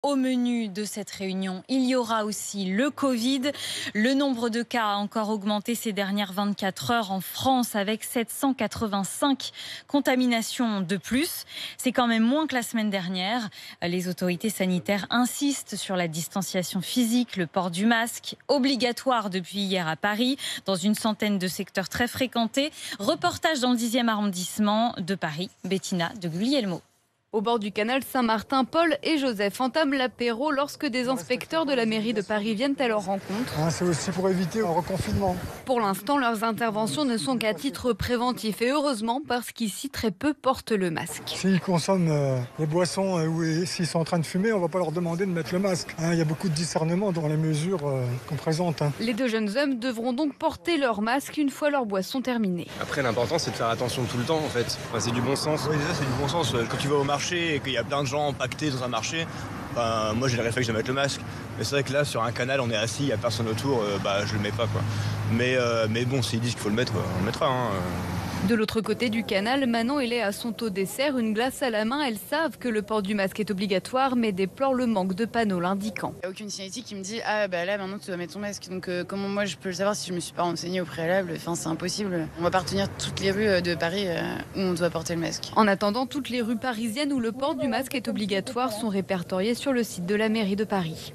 Au menu de cette réunion, il y aura aussi le Covid. Le nombre de cas a encore augmenté ces dernières 24 heures en France avec 785 contaminations de plus. C'est quand même moins que la semaine dernière. Les autorités sanitaires insistent sur la distanciation physique, le port du masque, obligatoire depuis hier à Paris, dans une centaine de secteurs très fréquentés. Reportage dans le 10e arrondissement de Paris. Bettina de Guglielmo. Au bord du canal Saint-Martin, Paul et Joseph entament l'apéro lorsque des inspecteurs de la mairie de Paris viennent à leur rencontre. C'est aussi pour éviter un reconfinement. Pour l'instant, leurs interventions ne sont qu'à titre préventif et heureusement parce qu'ici très peu portent le masque. S'ils consomment des boissons ou s'ils sont en train de fumer, on ne va pas leur demander de mettre le masque. Il y a beaucoup de discernement dans les mesures qu'on présente. Les deux jeunes hommes devront donc porter leur masque une fois leur boisson terminée. Après, l'important, c'est de faire attention tout le temps, en fait. C'est du bon sens. Oui, déjà, c'est du bon sens. Quand tu vas au marché et qu'il y a plein de gens empaquetés dans un marché, moi, j'ai le réflexe de mettre le masque. Mais c'est vrai que là, sur un canal, on est assis, il n'y a personne autour, je le mets pas, quoi. Mais bon, s'ils disent qu'il faut le mettre, on le mettra. De l'autre côté du canal, Manon et Léa sont au dessert, une glace à la main. Elles savent que le port du masque est obligatoire, mais déplorent le manque de panneaux l'indiquant. Il n'y a aucune signalétique qui me dit là maintenant tu dois mettre ton masque. Donc comment moi je peux le savoir si je me suis pas renseignée au préalable? C'est impossible. On va partenir toutes les rues de Paris où on doit porter le masque. En attendant, toutes les rues parisiennes où le port du masque est obligatoire sont répertoriées sur le site de la mairie de Paris.